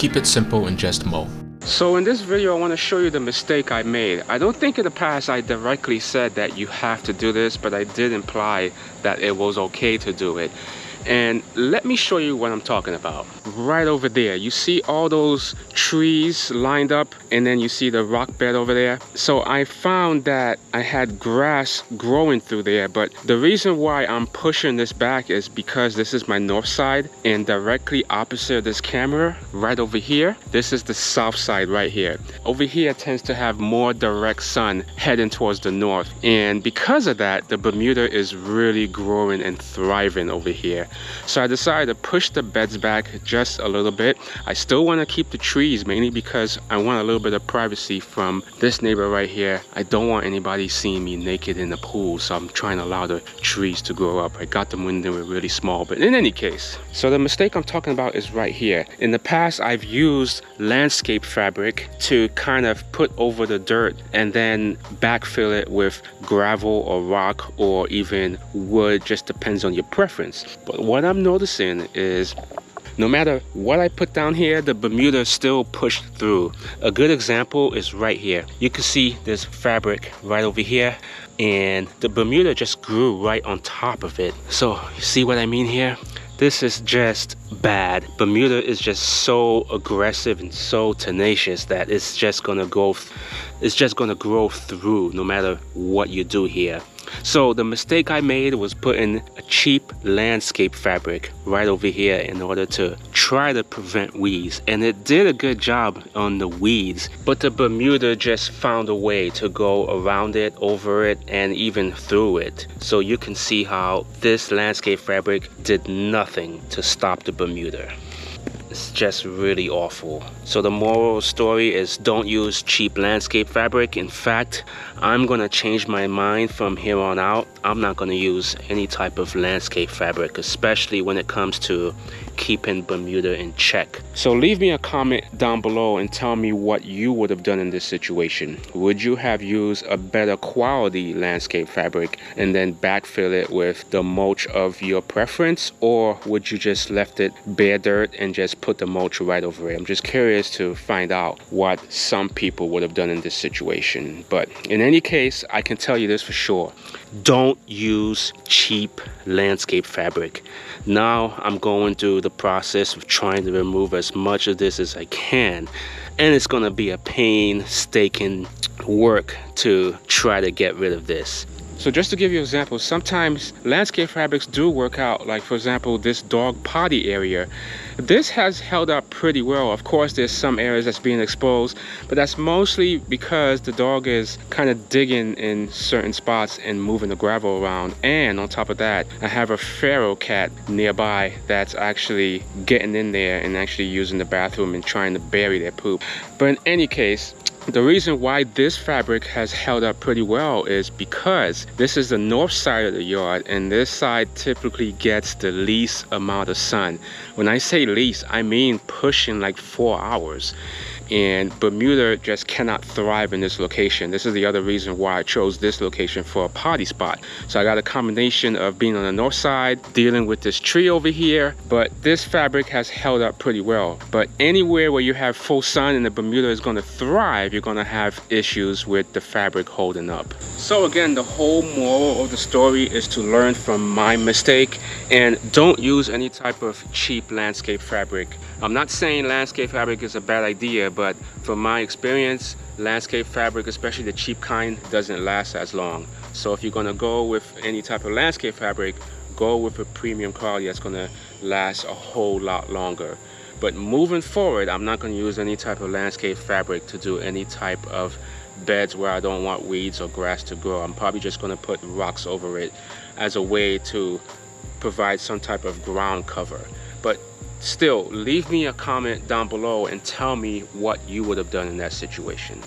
Keep it simple and just mow. So in this video, I want to show you the mistake I made. I don't think in the past I directly said that you have to do this, but I did imply that it was okay to do it. And let me show you what I'm talking about. Right over there, you see all those trees lined up, and then you see the rock bed over there. So I found that I had grass growing through there, but the reason why I'm pushing this back is because this is my north side, and directly opposite this camera, right over here, this is the south side right here. Over here tends to have more direct sun heading towards the north, and because of that, the Bermuda is really growing and thriving over here. So I decided to push the beds back just a little bit. I still want to keep the trees, mainly because I want a little bit of privacy from this neighbor right here. I don't want anybody seeing me naked in the pool, so I'm trying to allow the trees to grow up. I got them when they were really small, but in any case, so the mistake I'm talking about is right here. In the past, I've used landscape fabric to kind of put over the dirt and then backfill it with gravel or rock or even wood, just depends on your preference. But what I'm noticing is no matter what I put down here, the Bermuda still pushed through. A good example is right here. You can see this fabric right over here, and the Bermuda just grew right on top of it. So you see what I mean here? This is just bad. Bermuda is just so aggressive and so tenacious that it's just gonna grow through no matter what you do here. So the mistake I made was putting a cheap landscape fabric right over here in order to try to prevent weeds, and it did a good job on the weeds, but the Bermuda just found a way to go around it, over it, and even through it. So you can see how this landscape fabric did nothing to stop the Bermuda. It's just really awful. So the moral story is don't use cheap landscape fabric. In fact, I'm gonna change my mind from here on out. I'm not gonna use any type of landscape fabric, especially when it comes to keeping Bermuda in check. So leave me a comment down below and tell me what you would have done in this situation. Would you have used a better quality landscape fabric and then backfill it with the mulch of your preference, or would you just left it bare dirt and just put the mulch right over it? I'm just curious to find out what some people would have done in this situation. But in any case, I can tell you this for sure. Don't use cheap landscape fabric. Now I'm going through the process of trying to remove as much of this as I can, and it's gonna be a painstaking work to try to get rid of this. So just to give you an example, sometimes landscape fabrics do work out. Like for example, this dog potty area. This has held up pretty well. Of course, there's some areas that's being exposed, but that's mostly because the dog is kind of digging in certain spots and moving the gravel around. And on top of that, I have a feral cat nearby that's actually getting in there and actually using the bathroom and trying to bury their poop. But in any case, the reason why this fabric has held up pretty well is because this is the north side of the yard, and this side typically gets the least amount of sun. When I say least, I mean pushing like 4 hours. And Bermuda just cannot thrive in this location. This is the other reason why I chose this location for a potty spot. So I got a combination of being on the north side, dealing with this tree over here, but this fabric has held up pretty well. But anywhere where you have full sun and the Bermuda is going to thrive, you're going to have issues with the fabric holding up. So again, the whole moral of the story is to learn from my mistake and don't use any type of cheap landscape fabric. I'm not saying landscape fabric is a bad idea, but from my experience, landscape fabric, especially the cheap kind, doesn't last as long. So if you're gonna go with any type of landscape fabric, go with a premium quality that's gonna last a whole lot longer. But moving forward, I'm not gonna use any type of landscape fabric to do any type of beds where I don't want weeds or grass to grow. I'm probably just gonna put rocks over it as a way to provide some type of ground cover. But still, leave me a comment down below and tell me what you would have done in that situation.